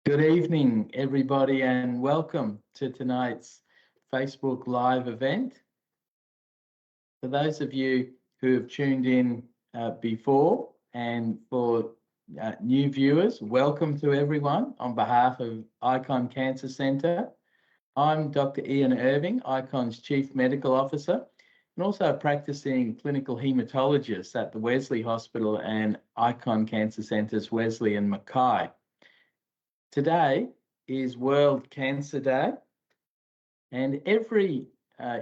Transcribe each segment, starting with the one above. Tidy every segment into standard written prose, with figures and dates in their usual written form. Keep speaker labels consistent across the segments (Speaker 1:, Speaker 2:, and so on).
Speaker 1: Good evening, everybody, and welcome to tonight's Facebook Live event. For those of you who have tuned in before, and for new viewers, welcome to everyone on behalf of Icon Cancer Centre. I'm Dr. Ian Irving, Icon's Chief Medical Officer, and also a practicing clinical haematologist at the Wesley Hospital and Icon Cancer Centre's Wesley and Mackay. Today is World Cancer Day, and every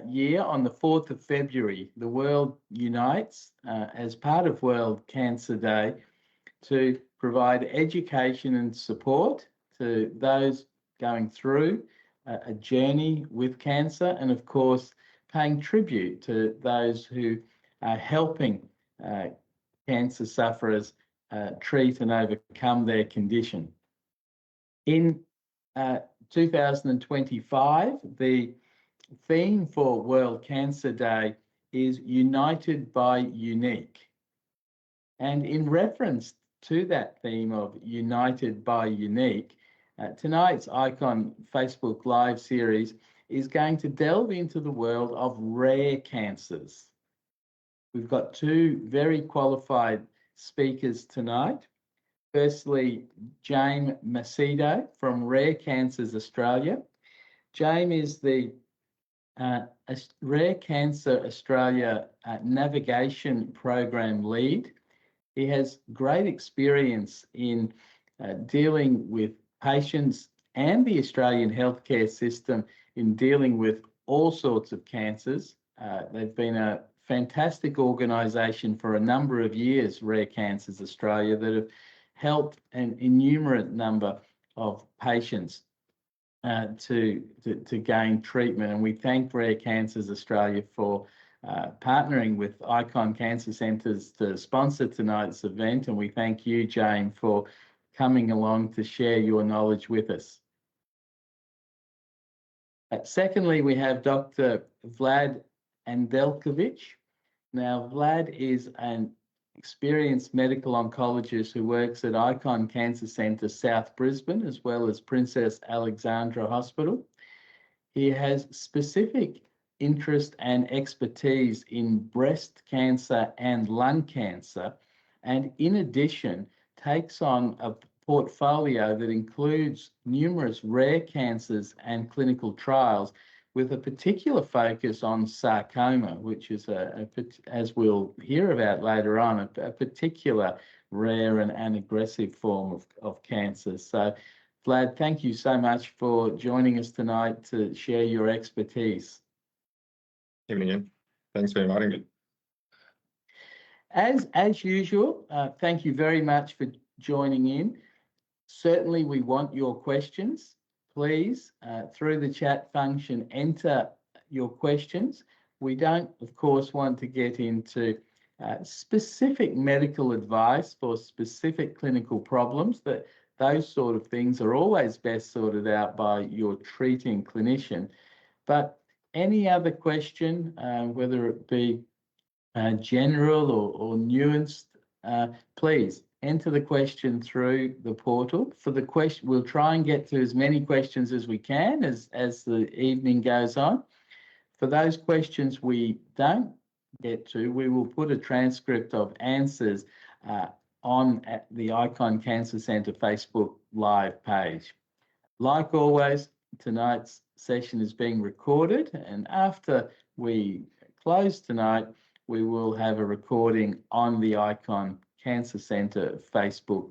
Speaker 1: year on the 4th of February, the world unites as part of World Cancer Day to provide education and support to those going through a journey with cancer, and of course, paying tribute to those who are helping cancer sufferers treat and overcome their condition. In 2025, the theme for World Cancer Day is United by Unique. And in reference to that theme of United by Unique, tonight's Icon Facebook Live series is going to delve into the world of rare cancers. We've got two very qualified speakers tonight. Firstly, James Macedo from Rare Cancers Australia. James is the Rare Cancer Australia Navigation Program Lead. He has great experience in dealing with patients and the Australian healthcare system in dealing with all sorts of cancers. They've been a fantastic organisation for a number of years, Rare Cancers Australia, that have helped an innumerable number of patients to gain treatment. And we thank Rare Cancers Australia for partnering with Icon Cancer Centres to sponsor tonight's event. And we thank you, Jane, for coming along to share your knowledge with us. Secondly, we have Dr. Vlad Andelkovic. Now, Vlad is an experienced medical oncologist who works at Icon Cancer Centre South Brisbane, as well as Princess Alexandra Hospital. He has specific interest and expertise in breast cancer and lung cancer, and in addition, takes on a portfolio that includes numerous rare cancers and clinical trials, with a particular focus on sarcoma, which is, as we'll hear about later on, a particular rare and aggressive form of cancer. So, Vlad, thank you so much for joining us tonight to share your expertise.
Speaker 2: Evening, Ian. Thanks for inviting me.
Speaker 1: As usual, thank you very much for joining in. Certainly, we want your questions. Please, through the chat function, enter your questions. We don't, of course, want to get into specific medical advice for specific clinical problems. That those sort of things are always best sorted out by your treating clinician. But any other question, whether it be general or nuanced, please enter the question through the portal. For the question, we'll try and get to as many questions as we can as the evening goes on. For those questions we don't get to, we will put a transcript of answers on at the Icon Cancer Centre Facebook Live page. Like always, tonight's session is being recorded, and after we close tonight, we will have a recording on the Icon Cancer Centre Facebook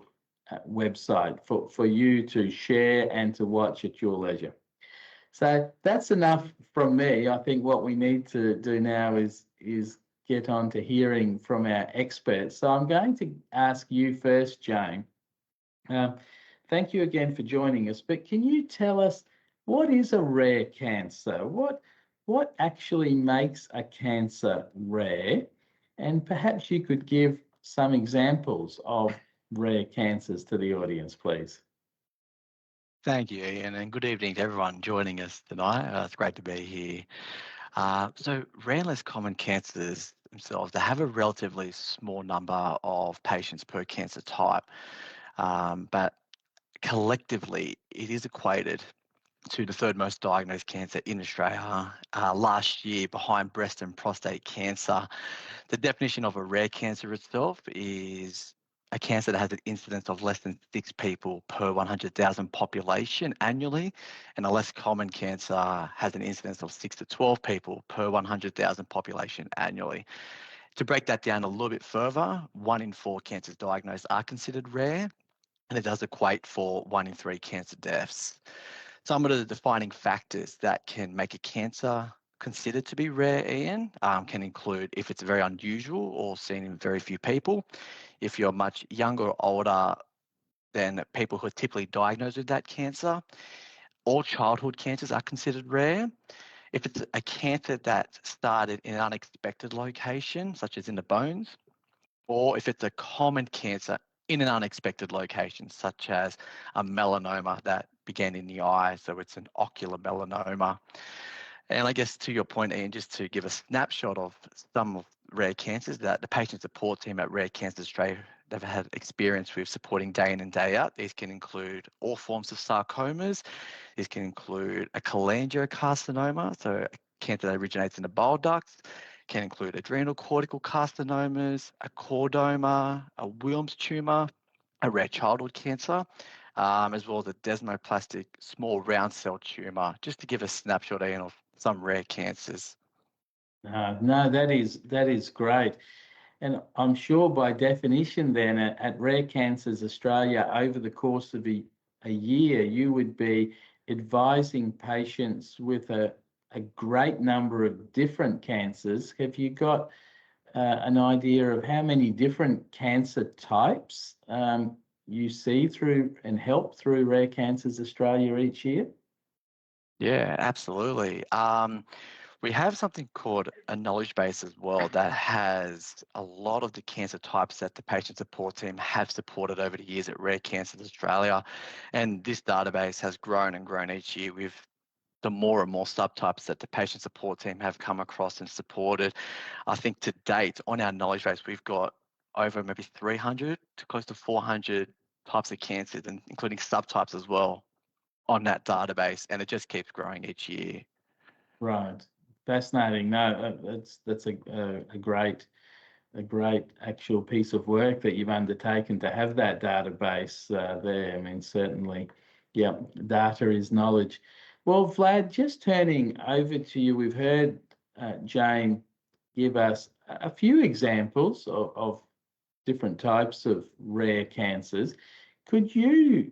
Speaker 1: website for you to share and to watch at your leisure. So that's enough from me. I think what we need to do now is get on to hearing from our experts. So I'm going to ask you first, Jane. Thank you again for joining us, but can you tell us, what is a rare cancer? What actually makes a cancer rare? And perhaps you could give some examples of rare cancers to the audience, please.
Speaker 3: Thank you, Ian, and good evening to everyone joining us tonight. It's great to be here. So rare and less common cancers themselves, they have a relatively small number of patients per cancer type, but collectively, it is equated to the third most diagnosed cancer in Australia last year, behind breast and prostate cancer. The definition of a rare cancer itself is a cancer that has an incidence of less than 6 people per 100,000 population annually, and a less common cancer has an incidence of 6 to 12 people per 100,000 population annually. To break that down a little bit further, 1 in 4 cancers diagnosed are considered rare, and it does equate for 1 in 3 cancer deaths. Some of the defining factors that can make a cancer considered to be rare, Ian, can include if it's very unusual or seen in very few people, if you're much younger or older than people who are typically diagnosed with that cancer. All childhood cancers are considered rare. If it's a cancer that started in an unexpected location, such as in the bones, or if it's a common cancer in an unexpected location, such as a melanoma that began in the eye, so it's an ocular melanoma. And I guess to your point, Ian, just to give a snapshot of some of rare cancers that the patient support team at Rare Cancer Australia have had experience with supporting day in and day out. These can include all forms of sarcomas. These can include a cholangiocarcinoma, so a cancer that originates in the bile ducts, can include adrenal cortical carcinomas, a chordoma, a Wilms tumor, a rare childhood cancer, as well as a desmoplastic small round cell tumor, just to give a snapshot, Ian, of some rare cancers.
Speaker 1: No, that is great. And I'm sure by definition then at Rare Cancers Australia, over the course of a year, you would be advising patients with a great number of different cancers. Have you got an idea of how many different cancer types you see through and help through Rare Cancers Australia each year?
Speaker 3: Yeah, absolutely. We have something called a knowledge base as well that has a lot of the cancer types that the patient support team have supported over the years at Rare Cancers Australia. And this database has grown and grown each year with the more and more subtypes that the patient support team have come across and supported. I think to date on our knowledge base, we've got over maybe 300 to close to 400 types of cancers, and including subtypes as well on that database. And it just keeps growing each year.
Speaker 1: Right. Fascinating. No, that's a great actual piece of work that you've undertaken to have that database there. I mean, certainly, yeah, data is knowledge. Well, Vlad, just turning over to you, we've heard Jane give us a few examples of different types of rare cancers. Could you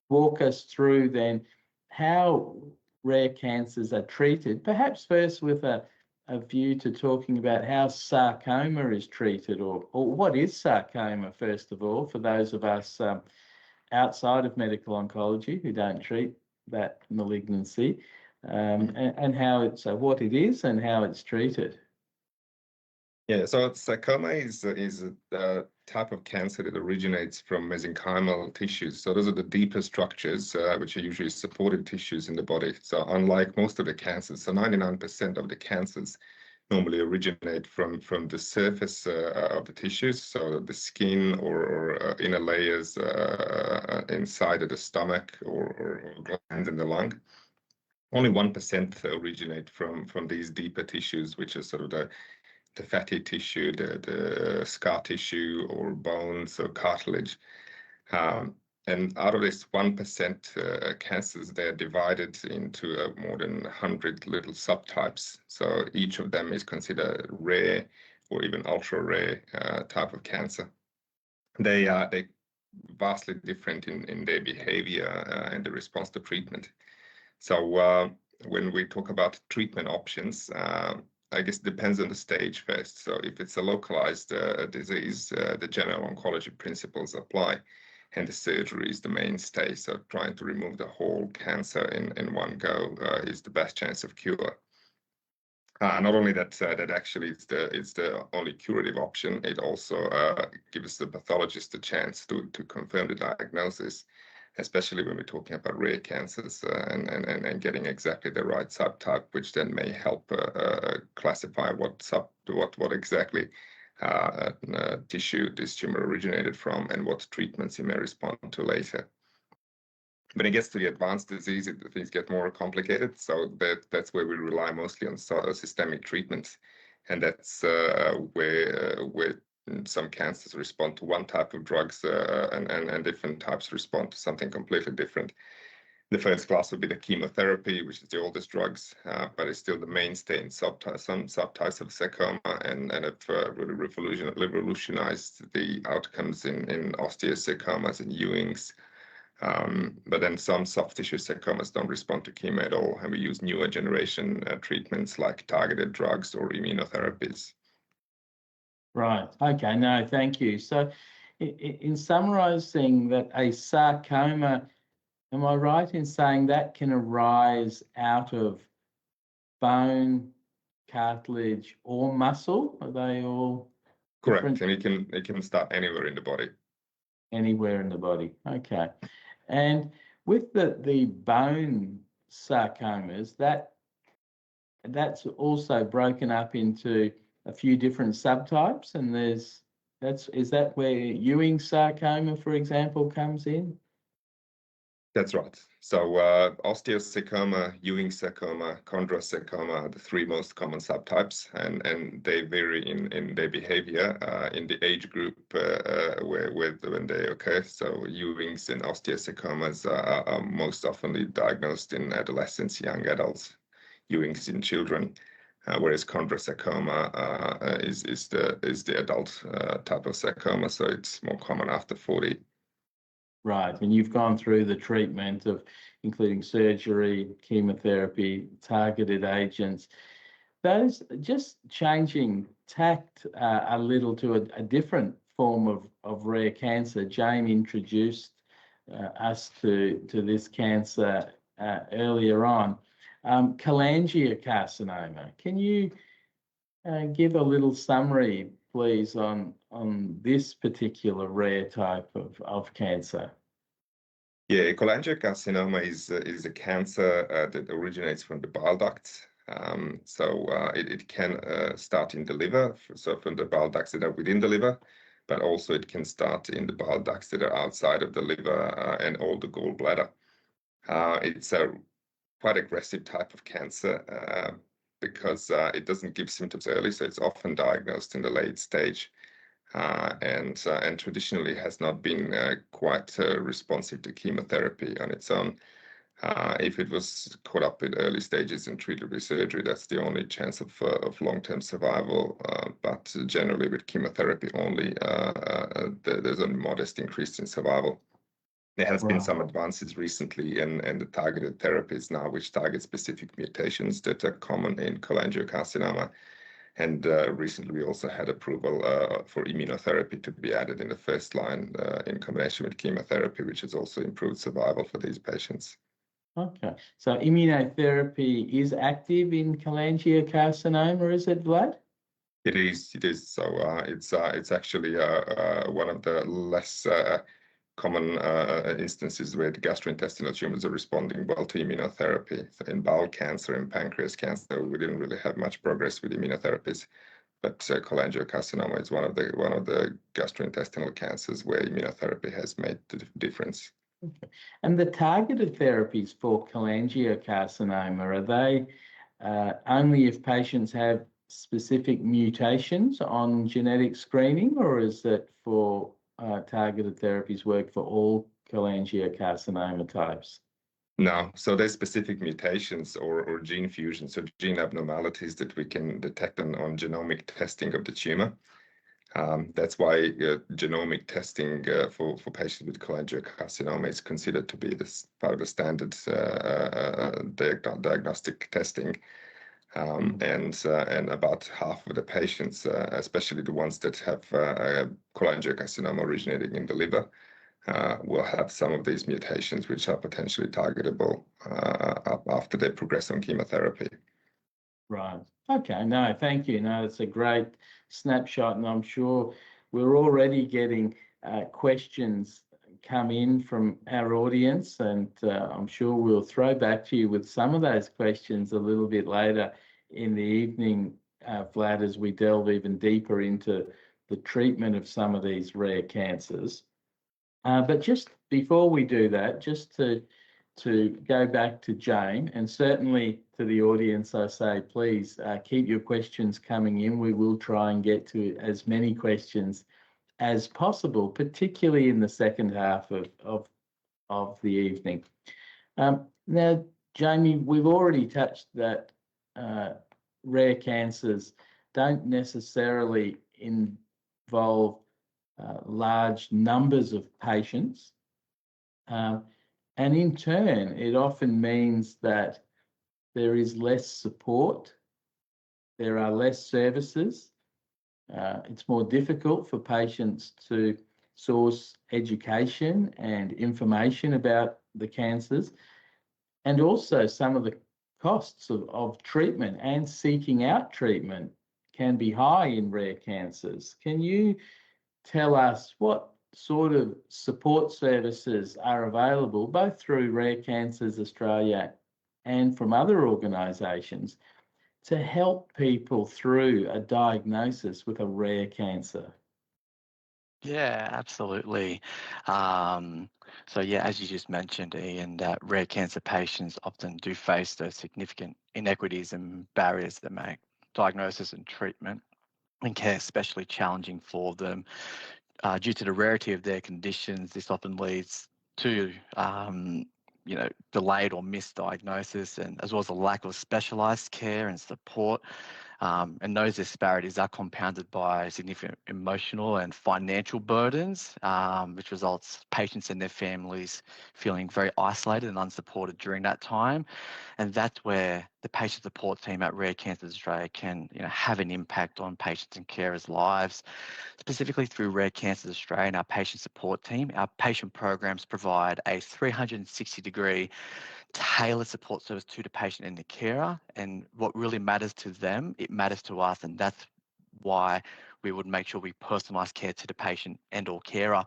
Speaker 1: walk us through then how rare cancers are treated, perhaps first with a view to talking about how sarcoma is treated, or what is sarcoma, first of all, for those of us outside of medical oncology who don't treat that malignancy, and how it's what it is and how it's treated.
Speaker 2: Yeah, so sarcoma is a type of cancer that originates from mesenchymal tissues. So those are the deeper structures, which are usually supportive tissues in the body. So unlike most of the cancers, so 99% of the cancers normally originate from the surface of the tissues, so the skin or inner layers inside of the stomach or glands in the lung. Only 1% originate from these deeper tissues, which are sort of the fatty tissue, the scar tissue, or bones or cartilage. And out of this 1% cancers, they're divided into more than 100 little subtypes. So each of them is considered rare or even ultra rare type of cancer. They vastly different in their behavior and the response to treatment. So when we talk about treatment options, I guess it depends on the stage first. So if it's a localized disease, the general oncology principles apply, and the surgery is the mainstay. So trying to remove the whole cancer in one go is the best chance of cure. Not only that, that actually it's the only curative option. It also gives the pathologist the chance to confirm the diagnosis, especially when we're talking about rare cancers and getting exactly the right subtype, which then may help classify what exactly tissue this tumor originated from and what treatments you may respond to later. When it gets to the advanced disease, things get more complicated. So that's where we rely mostly on systemic treatments, and that's where some cancers respond to one type of drugs, and different types respond to something completely different. The first class would be the chemotherapy, which is the oldest drugs, but it's still the mainstay in some subtypes of sarcoma, and have really revolutionized the outcomes in osteosarcomas and Ewing's. But then some soft tissue sarcomas don't respond to chemo at all, and we use newer generation treatments like targeted drugs or immunotherapies.
Speaker 1: Right. Okay. No, thank you. So in summarizing that, a sarcoma, am I right in saying that can arise out of bone, cartilage, or muscle? Are they all
Speaker 2: Correct,
Speaker 1: different?
Speaker 2: and it can start anywhere in the body.
Speaker 1: Anywhere in the body. Okay. And with the bone sarcomas, that's also broken up into a few different subtypes, and is that where Ewing sarcoma, for example, comes in?
Speaker 2: That's right. So osteosarcoma, Ewing sarcoma, chondrosarcoma are the three most common subtypes, and they vary in their behavior in the age group when they occur. So Ewing's and osteosarcomas are most often diagnosed in adolescents, young adults. Ewing's in children, whereas chondrosarcoma is the adult type of sarcoma, so it's more common after 40.
Speaker 1: Right, and you've gone through the treatment of including surgery, chemotherapy, targeted agents. Those just changing tact a little to a different form of rare cancer. Jane introduced us to this cancer earlier on. Cholangiocarcinoma. Can you give a little summary, please, on this particular rare type of cancer?
Speaker 2: Yeah, cholangiocarcinoma is a cancer that originates from the bile ducts. So it can start in the liver, so from the bile ducts that are within the liver, but also it can start in the bile ducts that are outside of the liver and all the gallbladder. It's a quite aggressive type of cancer because it doesn't give symptoms early, so it's often diagnosed in the late stage. And traditionally has not been quite responsive to chemotherapy on its own. If it was caught up in early stages and treated with surgery, that's the only chance of long-term survival. But generally with chemotherapy only, there's a modest increase in survival. There has been some advances recently in the targeted therapies now, which target specific mutations that are common in cholangiocarcinoma. And recently, we also had approval for immunotherapy to be added in the first line in combination with chemotherapy, which has also improved survival for these patients.
Speaker 1: Okay, so immunotherapy is active in cholangiocarcinoma, is it, Vlad?
Speaker 2: It is. So it's actually one of the less common instances where the gastrointestinal tumors are responding well to immunotherapy. So in bowel cancer and pancreas cancer, we didn't really have much progress with immunotherapies, but cholangiocarcinoma is one of the gastrointestinal cancers where immunotherapy has made the difference.
Speaker 1: Okay. And the targeted therapies for cholangiocarcinoma, are they only if patients have specific mutations on genetic screening, or is it for targeted therapies work for all cholangiocarcinoma types?
Speaker 2: No, so there's specific mutations or gene fusions, so gene abnormalities that we can detect on genomic testing of the tumor. That's why genomic testing for patients with cholangiocarcinoma is considered to be part of the standard diagnostic testing. And about half of the patients, especially the ones that have cholangiocarcinoma originating in the liver, will have some of these mutations which are potentially targetable after they progress on chemotherapy.
Speaker 1: Right. Okay. No, thank you. No, it's a great snapshot, and I'm sure we're already getting questions come in from our audience, and I'm sure we'll throw back to you with some of those questions a little bit later in the evening, Vlad, as we delve even deeper into the treatment of some of these rare cancers. But just before we do that, just to to go back to Jane, and certainly to the audience, I say, please keep your questions coming in. We will try and get to as many questions as possible, particularly in the second half of the evening. Now, Jamie, we've already touched that rare cancers don't necessarily involve large numbers of patients. And in turn, it often means that there is less support, there are less services. It's more difficult for patients to source education and information about the cancers, and also some of the costs of treatment and seeking out treatment can be high in rare cancers. Can you tell us what sort of support services are available, both through Rare Cancers Australia and from other organisations, to help people through a diagnosis with a rare cancer?
Speaker 3: Yeah, absolutely. So yeah, as you just mentioned, Ian, that rare cancer patients often do face those significant inequities and barriers that make diagnosis and treatment and care especially challenging for them. Due to the rarity of their conditions, this often leads to delayed or missed diagnosis, and as well as a lack of specialised care and support. And those disparities are compounded by significant emotional and financial burdens, which results patients and their families feeling very isolated and unsupported during that time. And that's where the patient support team at Rare Cancers Australia can have an impact on patients and carers' lives. Specifically through Rare Cancers Australia and our patient support team, our patient programs provide a 360-degree tailored support service to the patient and the carer. And what really matters to them, it matters to us. And that's why we would make sure we personalise care to the patient and or carer.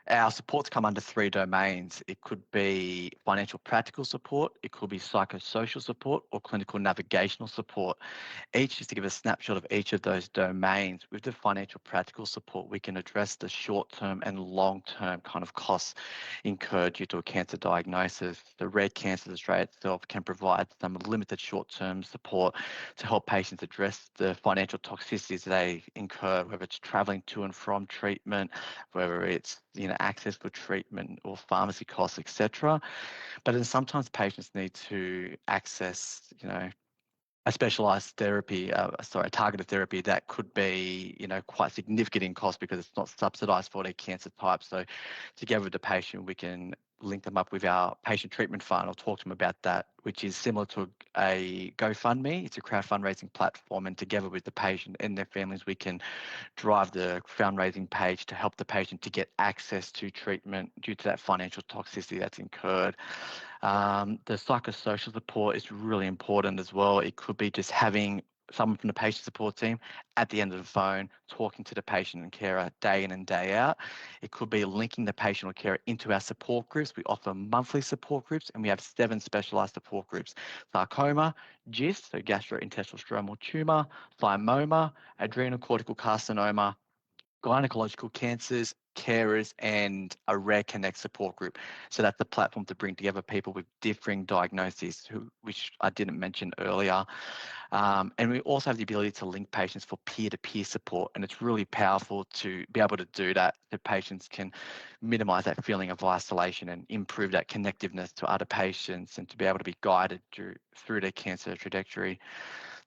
Speaker 3: Our supports come under 3 domains. It could be financial practical support, it could be psychosocial support, or clinical navigational support. Just to give a snapshot of each of those domains, with the financial practical support, we can address the short-term and long-term kind of costs incurred due to a cancer diagnosis. The Rare Cancers Australia itself can provide some limited short-term support to help patients address the financial toxicities they incur, whether it's travelling to and from treatment, whether it's access for treatment or pharmacy costs, etc. But then sometimes patients need to access, a specialised therapy, a targeted therapy that could be, quite significant in cost because it's not subsidised for their cancer type. So together with the patient, we can link them up with our patient treatment fund. I'll talk to them about that, which is similar to a GoFundMe. It's a crowd fundraising platform, and together with the patient and their families, we can drive the fundraising page to help the patient to get access to treatment due to that financial toxicity that's incurred. The psychosocial support is really important as well. It could be just having someone from the patient support team at the end of the phone talking to the patient and carer day in and day out. It could be linking the patient or carer into our support groups. We offer monthly support groups, and we have 7 specialised support groups: sarcoma, GIST, so gastrointestinal stromal tumour, thymoma, adrenal cortical carcinoma, gynecological cancers, carers, and a Rare Connect support group. So that's the platform to bring together people with differing diagnoses, which I didn't mention earlier. And we also have the ability to link patients for peer-to-peer support, and it's really powerful to be able to do that, so patients can minimise that feeling of isolation and improve that connectiveness to other patients and to be able to be guided through their cancer trajectory.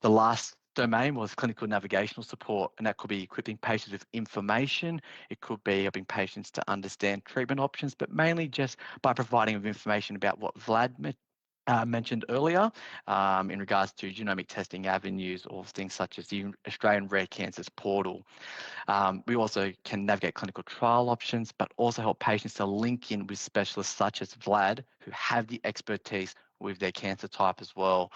Speaker 3: The last domain was clinical navigational support, and that could be equipping patients with information. It could be helping patients to understand treatment options, but mainly just by providing them information about what Vlad mentioned earlier in regards to genomic testing avenues or things such as the Australian Rare Cancers portal. We also can navigate clinical trial options, but also help patients to link in with specialists such as Vlad, who have the expertise with their cancer type as well.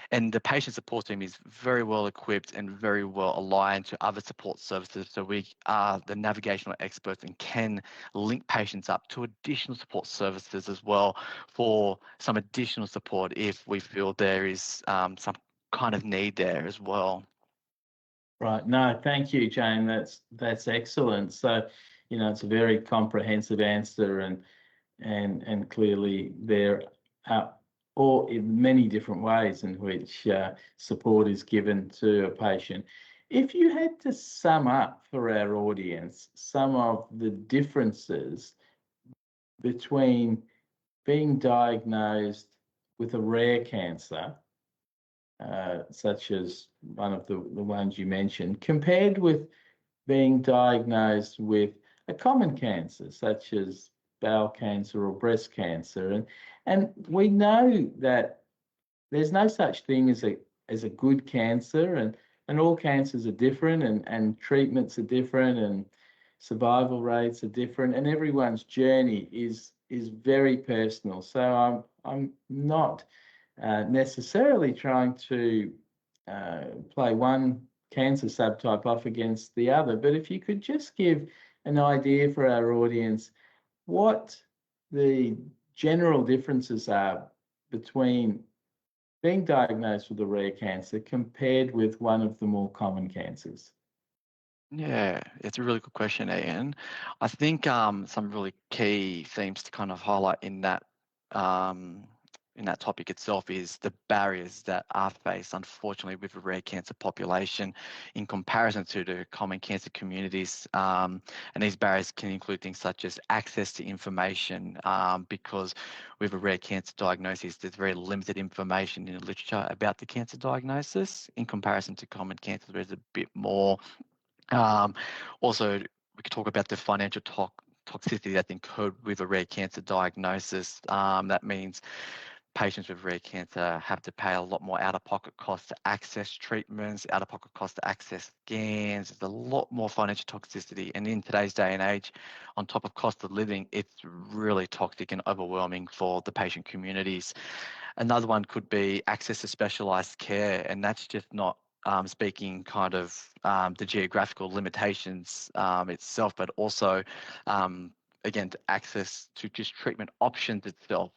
Speaker 3: And the patient support team is very well equipped and very well aligned to other support services. So we are the navigational experts and can link patients up to additional support services as well for some additional support if we feel there is some kind of need there as well.
Speaker 1: Right. No, thank you, Jane. That's excellent. So, it's a very comprehensive answer, and and clearly there are or in many different ways in which support is given to a patient. If you had to sum up for our audience some of the differences between being diagnosed with a rare cancer, such as one of the ones you mentioned, compared with being diagnosed with a common cancer, such as bowel cancer or breast cancer. And we know that there's no such thing as a good cancer, and all cancers are different, and treatments are different, and survival rates are different, and everyone's journey is very personal. So I'm not necessarily trying to play one cancer subtype off against the other, but if you could just give an idea for our audience what the general differences are between being diagnosed with a rare cancer compared with one of the more common cancers.
Speaker 3: Yeah, it's a really good question, Ian. I think some really key themes to kind of highlight in that topic itself is the barriers that are faced, unfortunately, with the rare cancer population in comparison to the common cancer communities. And these barriers can include things such as access to information, because with a rare cancer diagnosis, there's very limited information in the literature about the cancer diagnosis. In comparison to common cancer, there's a bit more. Also, we could talk about the financial toxicity that's incurred with a rare cancer diagnosis. That means patients with rare cancer have to pay a lot more out-of-pocket costs to access treatments, out-of-pocket costs to access scans. There's a lot more financial toxicity. And in today's day and age, on top of cost of living, it's really toxic and overwhelming for the patient communities. Another one could be access to specialised care, and that's just not speaking kind of the geographical limitations itself, but also again, to access to just treatment options itself.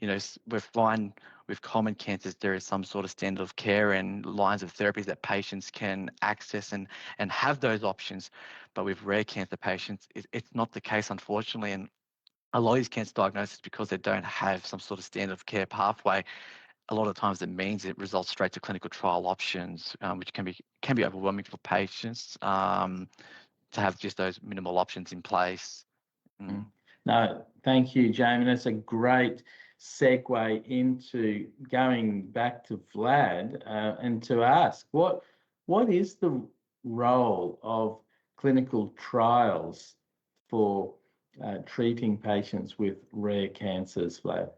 Speaker 3: You know, we find with common cancers, there is some sort of standard of care and lines of therapies that patients can access and have those options. But with rare cancer patients, it's not the case, unfortunately. And a lot of these cancer diagnoses, because they don't have some sort of standard of care pathway, a lot of times it means it results straight to clinical trial options, which can be overwhelming for patients to have just those minimal options in place.
Speaker 1: No, thank you, Jamie. That's a great segue into going back to Vlad and to ask what is the role of clinical trials for treating patients with rare cancers, Vlad?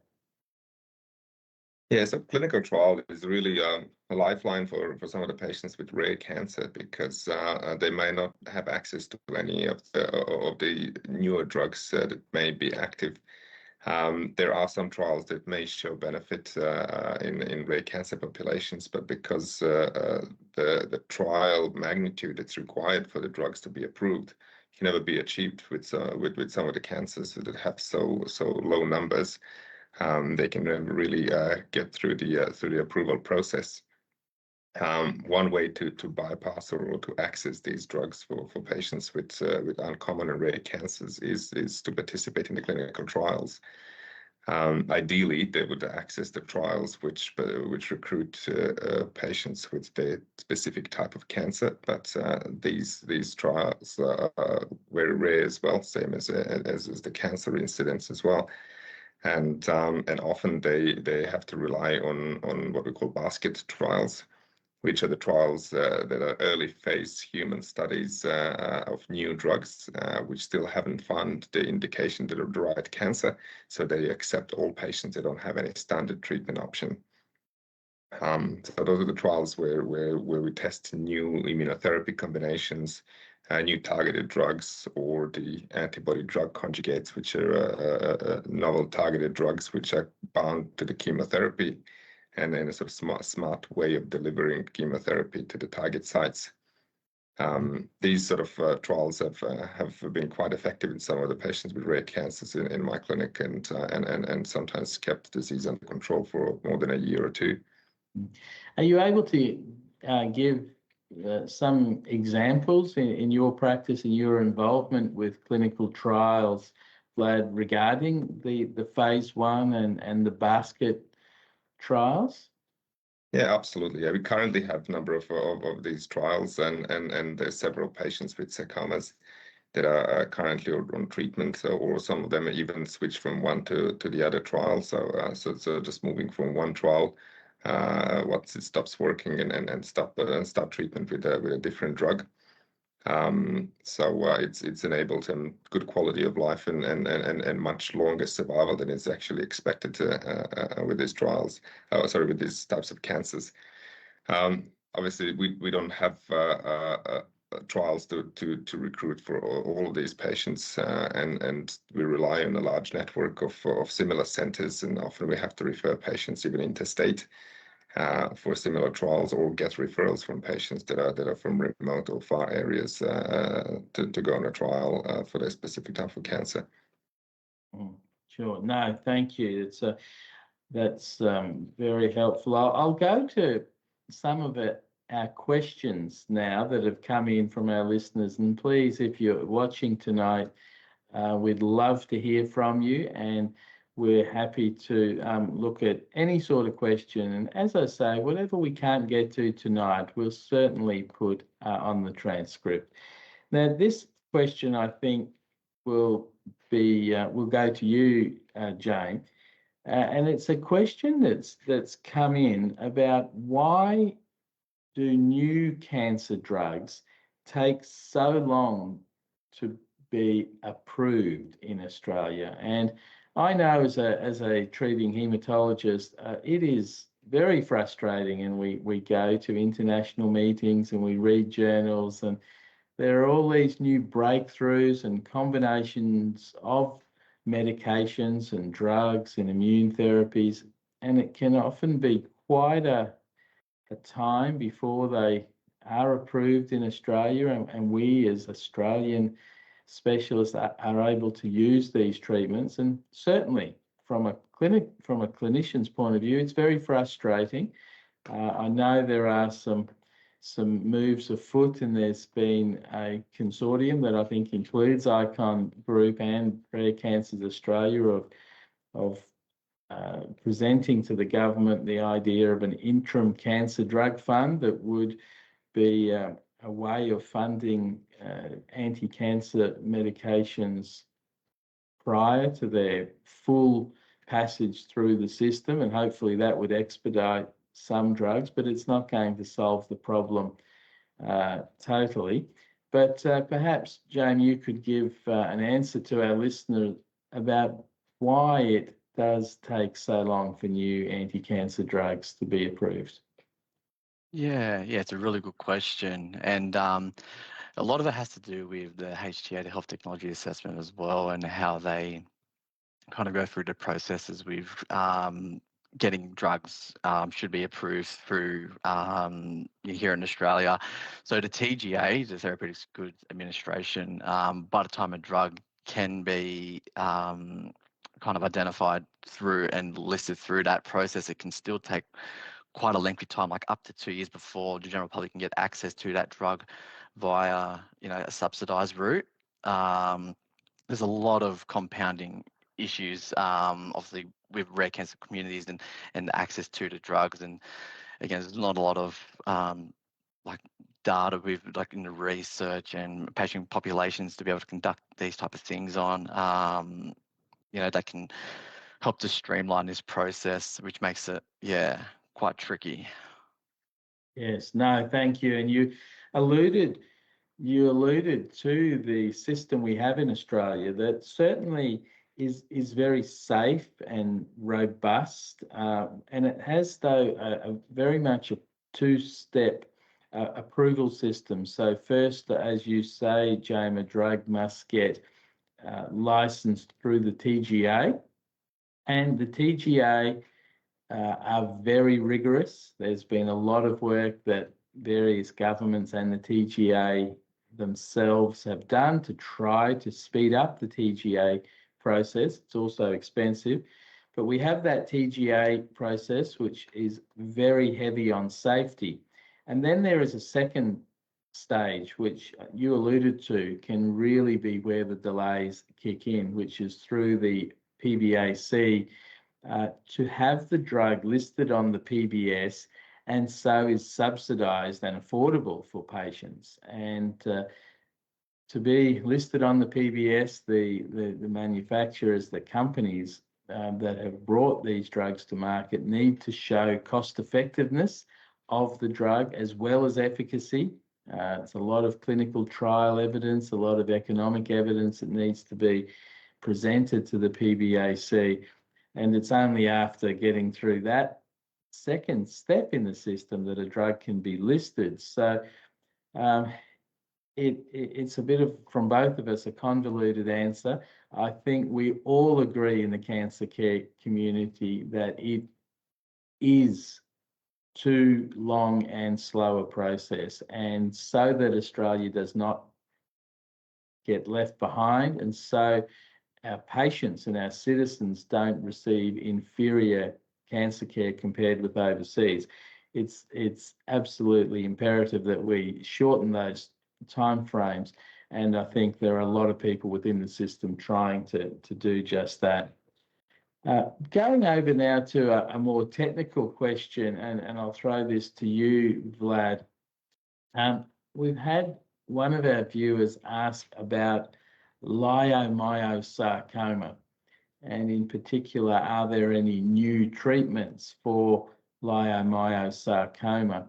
Speaker 2: Yeah, so clinical trial is really a lifeline for some of the patients with rare cancer, because they may not have access to any of the newer drugs that may be active. There are some trials that may show benefit in rare cancer populations, but because the trial magnitude that's required for the drugs to be approved can never be achieved with some of the cancers that have so low numbers. They can never really get through the approval process. One way to bypass or to access these drugs for patients with uncommon and rare cancers is to participate in the clinical trials. Ideally, they would access the trials which recruit patients with the specific type of cancer, but these trials are very rare as well, same as the cancer incidence as well. And often they have to rely on what we call basket trials, which are the trials that are early phase human studies of new drugs, which still haven't found the indication that are the right cancer. So they accept all patients. They don't have any standard treatment option. So those are the trials where we test new immunotherapy combinations, new targeted drugs, or the antibody drug conjugates, which are novel targeted drugs which are bound to the chemotherapy, and then a sort of smart way of delivering chemotherapy to the target sites. These sort of trials have been quite effective in some of the patients with rare cancers in my clinic, and sometimes kept the disease under control for more than a year or two.
Speaker 1: Are you able to give some examples in your practice and your involvement with clinical trials Vlad, regarding the phase 1 and the basket trials?
Speaker 2: Yeah, absolutely. Yeah, we currently have a number of these trials, and there's several patients with sarcomas that are currently on treatment, or some of them even switch from one to the other trial. So just moving from one trial once it stops working and stop treatment with a different drug. It's enabled good quality of life and much longer survival than is actually expected with these trials. With these types of cancers. Obviously, we don't have trials to recruit for all of these patients, and we rely on a large network of similar centers, and often we have to refer patients even interstate for similar trials, or get referrals from patients that are from remote or far areas to go on a trial for their specific type of cancer.
Speaker 1: Sure. No, thank you. That's very helpful. I'll go to some of our questions now that have come in from our listeners. And please, if you're watching tonight, we'd love to hear from you, and we're happy to look at any sort of question. And as I say, whatever we can't get to tonight, we'll certainly put on the transcript. Now, this question, I think, will go to you, Jane. And it's a question that's come in about why do new cancer drugs take so long to be approved in Australia? And I know as a treating hematologist, it is very frustrating, and we go to international meetings and we read journals, and there are all these new breakthroughs and combinations of medications and drugs and immune therapies, and it can often be quite a time before they are approved in Australia, and we as Australian specialists are able to use these treatments. And certainly from a clinician's point of view, it's very frustrating. I know there are some moves afoot, and there's been a consortium that I think includes Icon Group and Rare Cancers Australia of presenting to the government the idea of an interim cancer drug fund that would be a way of funding anti-cancer medications prior to their full passage through the system, and hopefully that would expedite some drugs, but it's not going to solve the problem totally. But perhaps, Jane, you could give an answer to our listener about why it does take so long for new anti-cancer drugs to be approved.
Speaker 3: Yeah, it's a really good question. And a lot of it has to do with the HTA, the Health Technology Assessment as well, and how they kind of go through the processes with getting drugs should be approved through here in Australia. So the TGA, the Therapeutics Goods Administration, by the time a drug can be kind of identified through and listed through that process, it can still take quite a lengthy time, like up to 2 years before the general public can get access to that drug via, a subsidized route. There's a lot of compounding issues, obviously, with rare cancer communities and access to the drugs. And again, there's not a lot of data with in the research and patient populations to be able to conduct these type of things on. That can help to streamline this process, which makes it, quite tricky.
Speaker 1: Yes, no, thank you. And you alluded to the system we have in Australia that certainly is very safe and robust, and it has, though, a very much a two-step approval system. So first, as you say, Jane, a drug must get licensed through the TGA, and the TGA are very rigorous. There's been a lot of work that various governments and the TGA themselves have done to try to speed up the TGA process. It's also expensive, but we have that TGA process, which is very heavy on safety. And then there is a second stage, which you alluded to, can really be where the delays kick in, which is through the PBAC to have the drug listed on the PBS and so is subsidised and affordable for patients. And to be listed on the PBS, the manufacturers, the companies that have brought these drugs to market need to show cost effectiveness of the drug as well as efficacy. It's a lot of clinical trial evidence, a lot of economic evidence that needs to be presented to the PBAC. And it's only after getting through that second step in the system that a drug can be listed. So it's a bit of, from both of us, a convoluted answer. I think we all agree in the cancer care community that it is too long and slow a process. And so that Australia does not get left behind, and so our patients and our citizens don't receive inferior cancer care compared with overseas, it's absolutely imperative that we shorten those timeframes. And I think there are a lot of people within the system trying to do just that. Going over now to a more technical question, and I'll throw this to you, Vlad. We've had one of our viewers ask about leiomyosarcoma, and in particular, are there any new treatments for leiomyosarcoma?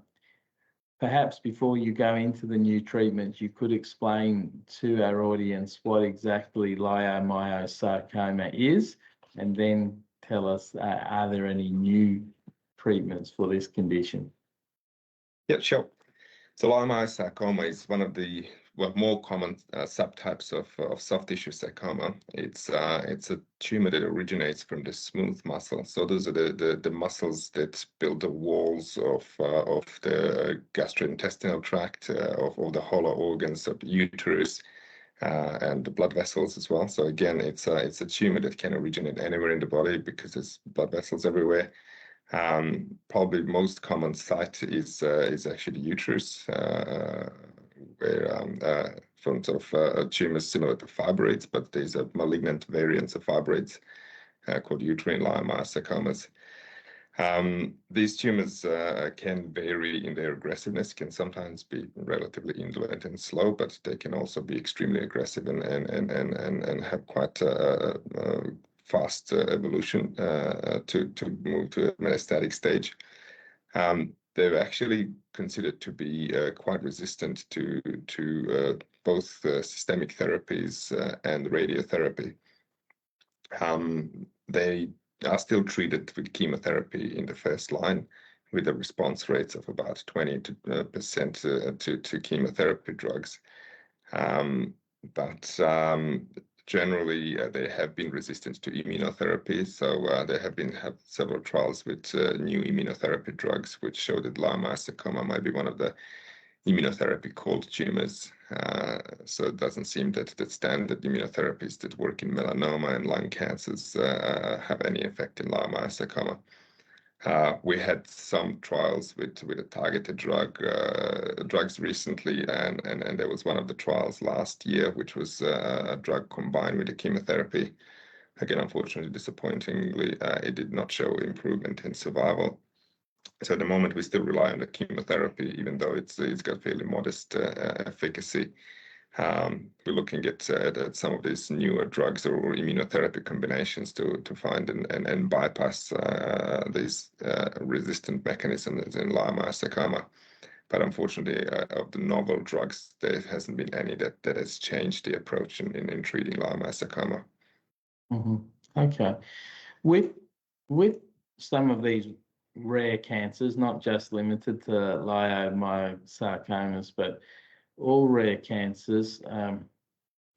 Speaker 1: Perhaps before you go into the new treatments, you could explain to our audience what exactly leiomyosarcoma is, and then tell us, are there any new treatments for this condition?
Speaker 2: Yeah, sure. So leiomyosarcoma is one of the more common subtypes of soft tissue sarcoma. It's a tumor that originates from the smooth muscle. So those are the muscles that build the walls of the gastrointestinal tract, of all the hollow organs of the uterus, and the blood vessels as well. So again, it's a tumor that can originate anywhere in the body because there's blood vessels everywhere. Probably most common site is actually the uterus, where from sort of tumors similar to fibroids, but there's a malignant variant of fibroids called uterine leiomyosarcomas. These tumors can vary in their aggressiveness, can sometimes be relatively indolent and slow, but they can also be extremely aggressive and have quite fast evolution to move to a metastatic stage. They're actually considered to be quite resistant to both systemic therapies and radiotherapy. They are still treated with chemotherapy in the first line, with a response rates of about 20% to chemotherapy drugs. But generally, they have been resistant to immunotherapy. So there have been several trials with new immunotherapy drugs, which show that leiomyosarcoma might be one of the immunotherapy cold tumors. So it doesn't seem that the standard immunotherapies that work in melanoma and lung cancers have any effect in leiomyosarcoma. We had some trials with a targeted drugs recently, and there was one of the trials last year, which was a drug combined with the chemotherapy. Again, unfortunately, disappointingly, it did not show improvement in survival. So at the moment, we still rely on the chemotherapy, even though it's got fairly modest efficacy. We're looking at some of these newer drugs or immunotherapy combinations to find and bypass these resistant mechanisms in leiomyosarcoma. But unfortunately, of the novel drugs, there hasn't been any that has changed the approach in treating leiomyosarcoma.
Speaker 1: Mm-hmm. Okay. With some of these rare cancers, not just limited to leiomyosarcomas, but all rare cancers,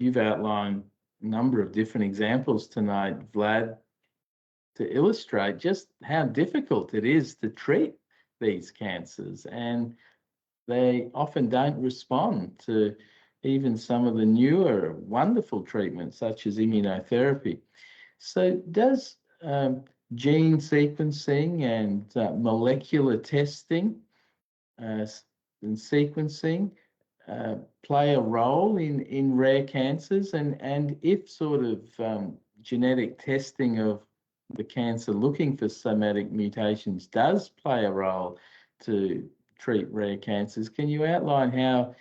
Speaker 1: you've outlined a number of different examples tonight, Vlad, to illustrate just how difficult it is to treat these cancers. And they often don't respond to even some of the newer wonderful treatments, such as immunotherapy. So does gene sequencing and molecular testing and sequencing play a role in rare cancers, and if sort of genetic testing of the cancer looking for somatic mutations does play a role to treat rare cancers, can you outline how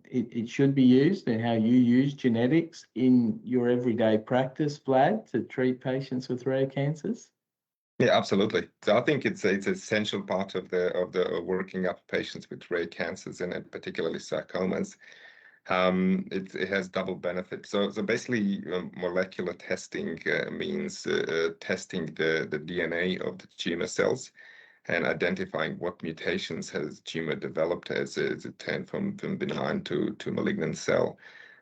Speaker 1: it should be used and how you use genetics in your everyday practice, Vlad, to treat patients with rare cancers?
Speaker 2: Yeah, absolutely. So I think it's an essential part of the working up patients with rare cancers and particularly sarcomas. It has double benefit. So basically, molecular testing means testing the DNA of the tumor cells and identifying what mutations has tumor developed as it turned from benign to malignant cell.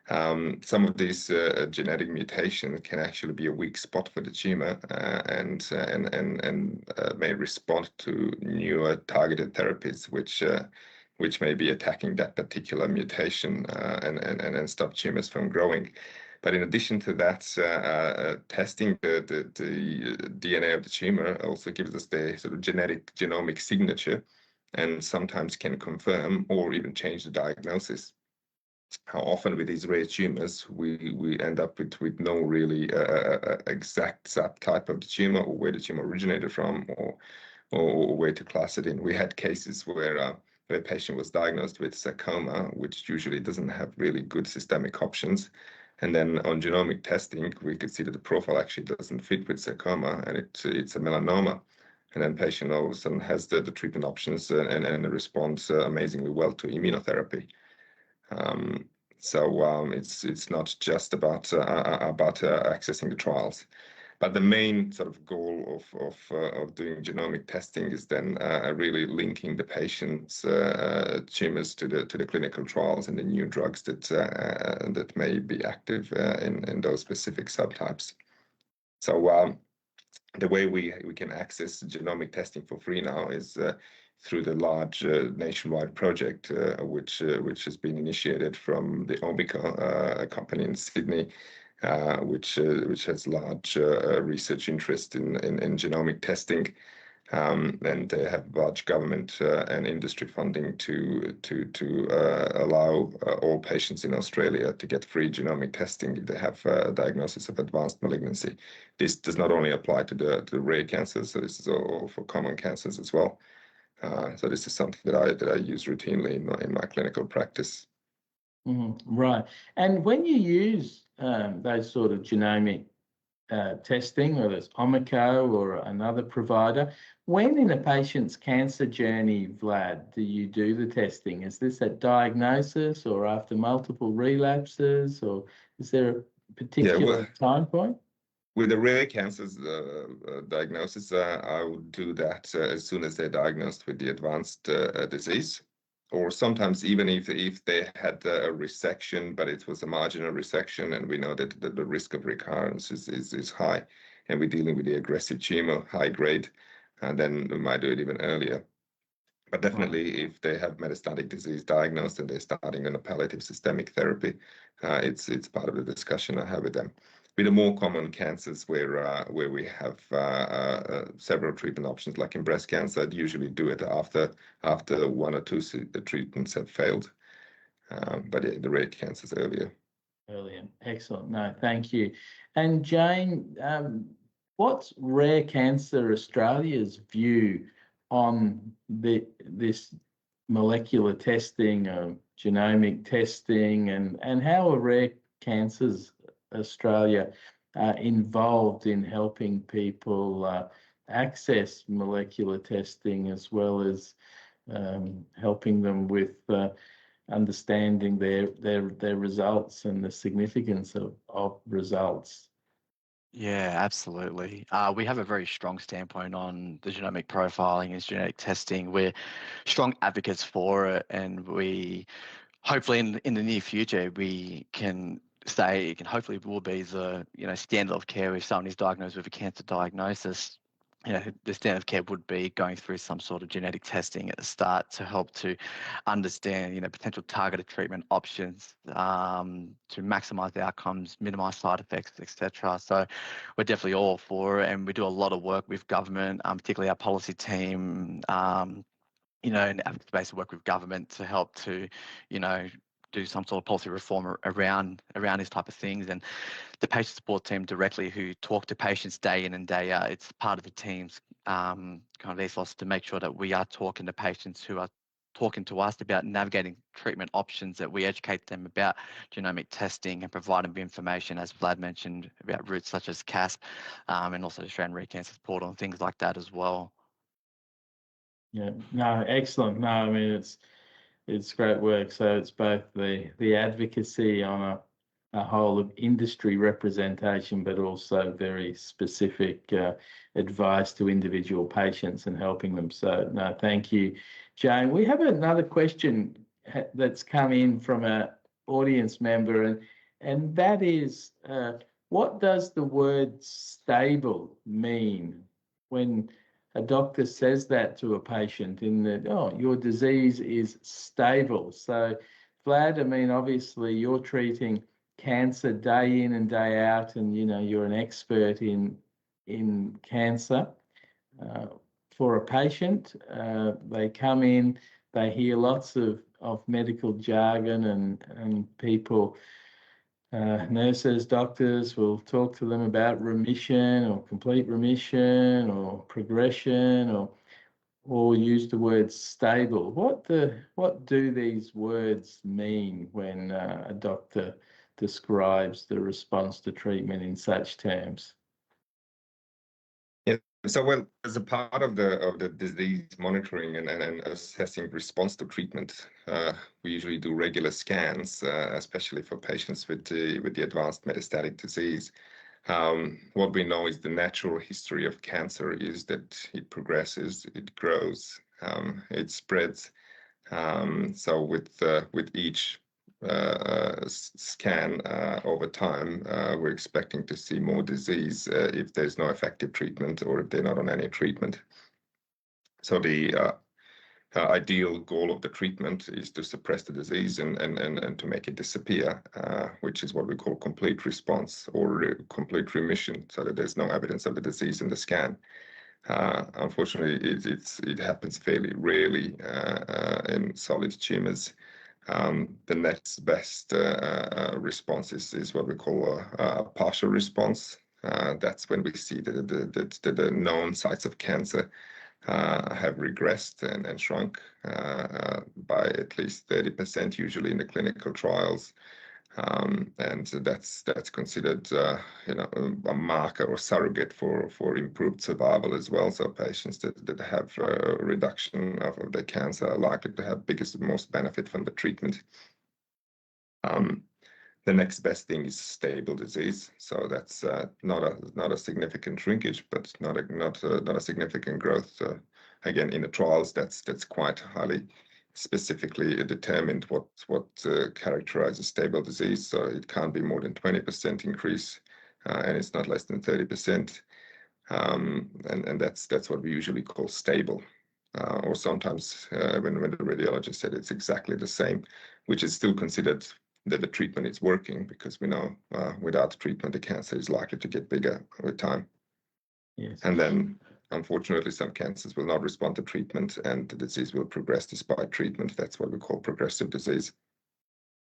Speaker 2: Some of these genetic mutations can actually be a weak spot for the tumor and may respond to newer targeted therapies, which may be attacking that particular mutation and stop tumors from growing. But in addition to that, testing the DNA of the tumor also gives us the sort of genomic signature and sometimes can confirm or even change the diagnosis. How often with these rare tumors we end up with no really exact subtype of the tumor or where the tumor originated from or where to class it in. We had cases where a patient was diagnosed with sarcoma, which usually doesn't have really good systemic options. And then on genomic testing, we could see that the profile actually doesn't fit with sarcoma and it's a melanoma. And then patient all of a sudden has the treatment options and responds amazingly well to immunotherapy. It's not just about accessing the trials, but the main sort of goal of doing genomic testing is then really linking the patient's tumors to the clinical trials and the new drugs that may be active in those specific subtypes. So the way we can access genomic testing for free now is through the large nationwide project, which has been initiated from the Omica, a company in Sydney, which has large research interest in genomic testing, and they have large government and industry funding to allow all patients in Australia to get free genomic testing if they have a diagnosis of advanced malignancy. This does not only apply to the rare cancers, so this is all for common cancers as well. So this is something that I use routinely in my clinical practice.
Speaker 1: Right. And when you use those sort of genomic testing, whether it's Omico or another provider, when in a patient's cancer journey, Vlad, do you do the testing? Is this at diagnosis or after multiple relapses, or is there a particular time point?
Speaker 2: With the rare cancers diagnosis, I would do that as soon as they're diagnosed with the advanced disease, or sometimes even if they had a resection, but it was a marginal resection, and we know that the risk of recurrence is high, and we're dealing with the aggressive tumor, high grade, and then we might do it even earlier. But definitely, if they have metastatic disease diagnosed and they're starting on a palliative systemic therapy, it's part of the discussion I have with them. With the more common cancers where we have several treatment options, like in breast cancer, I'd usually do it after one or two treatments have failed. But the rare cancers earlier.
Speaker 1: Earlier, excellent. No, thank you. And Jane, what's Rare Cancer Australia's view on this molecular testing, genomic testing, and how are Rare Cancers Australia involved in helping people access molecular testing, as well as helping them with understanding their results and the significance of results?
Speaker 3: Yeah, absolutely. We have a very strong standpoint on the genomic profiling and genetic testing. We're strong advocates for it, and we hopefully in the near future we can say it can hopefully will be the standard of care if someone is diagnosed with a cancer diagnosis. The standard of care would be going through some sort of genetic testing at the start to help to understand, potential targeted treatment options to maximise the outcomes, minimise side effects, etc. So we're definitely all for it, and we do a lot of work with government, particularly our policy team, in advocacy-based work with government to help to, do some sort of policy reform around these type of things. And the patient support team directly, who talk to patients day in and day out, it's part of the team's kind of ethos to make sure that we are talking to patients who are talking to us about navigating treatment options, that we educate them about genomic testing and provide them information, as Vlad mentioned, about routes such as CASP, and also the Australian Rare Cancers Portal and things like that as well.
Speaker 1: Yeah, no, excellent. No, I mean, it's great work. So it's both the advocacy on a whole of industry representation, but also very specific advice to individual patients and helping them. So no, thank you, Jane. We have another question that's come in from an audience member, and that is, what does the word stable mean when a doctor says that to a patient, in that, oh, your disease is stable? So, Vlad, I mean, obviously you're treating cancer day in and day out, and you're an expert in cancer. For a patient, they come in, they hear lots of medical jargon, and people, nurses, doctors will talk to them about remission or complete remission or progression, or use the word stable. What do these words mean when a doctor describes the response to treatment in such terms?
Speaker 2: Yeah. So, well, as a part of the disease monitoring and assessing response to treatment, we usually do regular scans, especially for patients with the advanced metastatic disease. What we know is the natural history of cancer is that it progresses, it grows, it spreads. So with each scan over time, we're expecting to see more disease if there's no effective treatment or if they're not on any treatment. So the ideal goal of the treatment is to suppress the disease and to make it disappear, which is what we call complete response or complete remission, so that there's no evidence of the disease in the scan. Unfortunately, it happens fairly rarely in solid tumors. The next best response is what we call a partial response. That's when we see that the known sites of cancer have regressed and shrunk by at least 30%, usually in the clinical trials. And that's considered, a marker or surrogate for improved survival as well. So patients that have a reduction of the cancer are likely to have biggest, most benefit from the treatment. The next best thing is stable disease. So that's not a significant shrinkage, but not a significant growth. Again, in the trials, that's quite highly specifically determined what characterizes stable disease. So it can't be more than 20% increase, and it's not less than 30%. And that's what we usually call stable. Or sometimes when the radiologist said it's exactly the same, which is still considered that the treatment is working, because we know without treatment, the cancer is likely to get bigger with time.
Speaker 1: Yes.
Speaker 2: And then, unfortunately, some cancers will not respond to treatment and the disease will progress despite treatment. That's what we call progressive disease.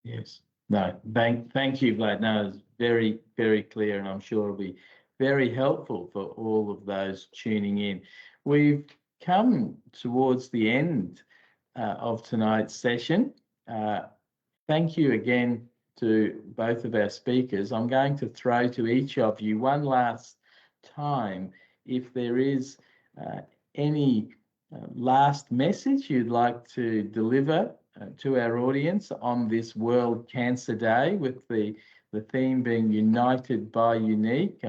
Speaker 1: Yes. No, thank you, Vlad. No, it's very, very clear, and I'm sure it'll be very helpful for all of those tuning in. We've come towards the end of tonight's session. Thank you again to both of our speakers. I'm going to throw to each of you one last time if there is any last message you'd like to deliver to our audience on this World Cancer Day, with the theme being United by Unique,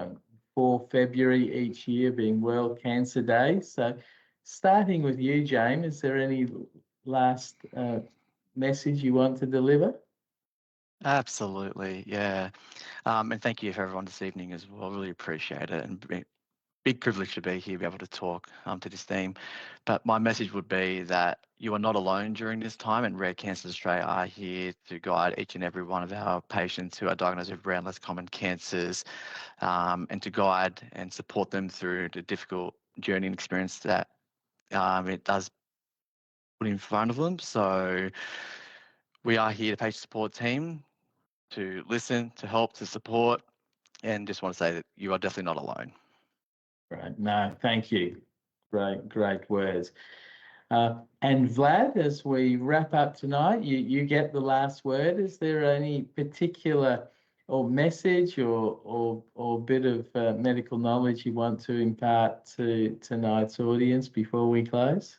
Speaker 1: 4 February each year being World Cancer Day. So starting with you, James, is there any last message you want to deliver?
Speaker 3: Absolutely, yeah. And thank you for everyone this evening as well. Really appreciate it, and big privilege to be here, be able to talk to this theme. But my message would be that you are not alone during this time, and Rare Cancers Australia are here to guide each and every one of our patients who are diagnosed with rare and less common cancers, and to guide and support them through the difficult journey and experience that it does put in front of them. So we are here, the patient support team, to listen, to help, to support, and just want to say that you are definitely not alone.
Speaker 1: Right. No, thank you. Great words. And Vlad, as we wrap up tonight, you get the last word. Is there any particular or message or bit of medical knowledge you want to impart to tonight's audience before we close?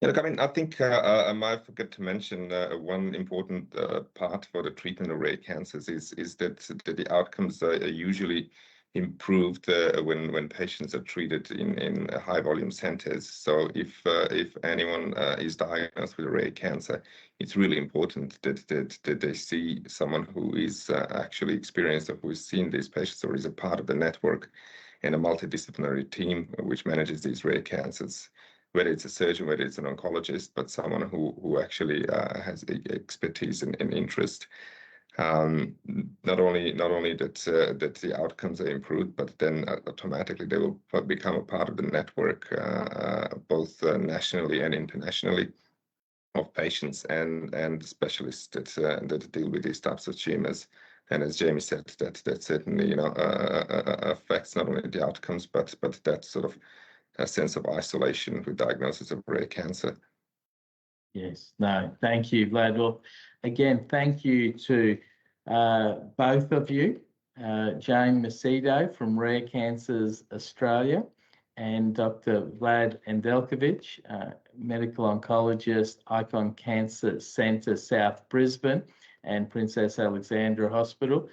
Speaker 2: Yeah, look, I mean, I think I might forget to mention one important part for the treatment of rare cancers is that the outcomes are usually improved when patients are treated in high volume centers. So if anyone is diagnosed with a rare cancer, it's really important that they see someone who is actually experienced or who has seen these patients or is a part of the network and a multidisciplinary team which manages these rare cancers, whether it's a surgeon, whether it's an oncologist, but someone who actually has expertise and interest. Not only that the outcomes are improved, but then automatically they will become a part of the network, both nationally and internationally, of patients and specialists that deal with these types of tumors. And as Jamie said, that certainly affects not only the outcomes, but that sort of a sense of isolation with diagnosis of rare cancer.
Speaker 1: Yes, no, thank you, Vlad. Well, again, thank you to both of you, Jane Macedo from Rare Cancers Australia and Dr. Vlad Andelkovic, medical oncologist, Icon Cancer Centre, South Brisbane and Princess Alexandra Hospital.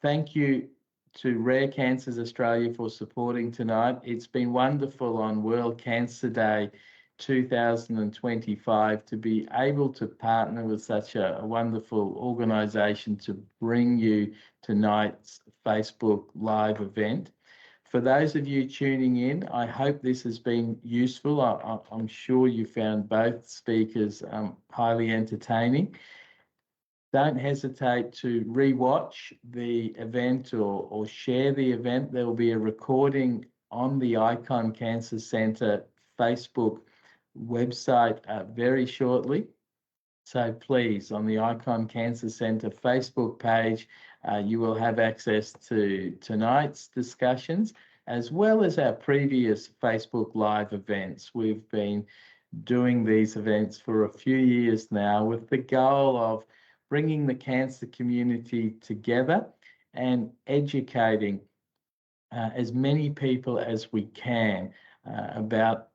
Speaker 1: Thank you to Rare Cancers Australia for supporting tonight. It's been wonderful on World Cancer Day 2025 to be able to partner with such a wonderful organisation to bring you tonight's Facebook Live event. For those of you tuning in, I hope this has been useful. I'm sure you found both speakers highly entertaining. Don't hesitate to rewatch the event or share the event. There will be a recording on the Icon Cancer Centre Facebook website very shortly. So please, on the Icon Cancer Centre Facebook page, you will have access to tonight's discussions, as well as our previous Facebook Live events. We've been doing these events for a few years now with the goal of bringing the cancer community together and educating as many people as we can about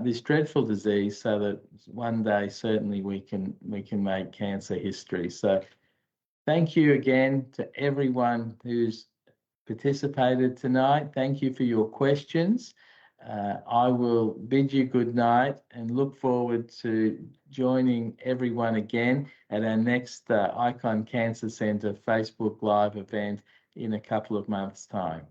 Speaker 1: this dreadful disease, so that one day certainly we can make cancer history. So thank you again to everyone who's participated tonight. Thank you for your questions. I will bid you good night and look forward to joining everyone again at our next Icon Cancer Centre Facebook Live event in a couple of months' time.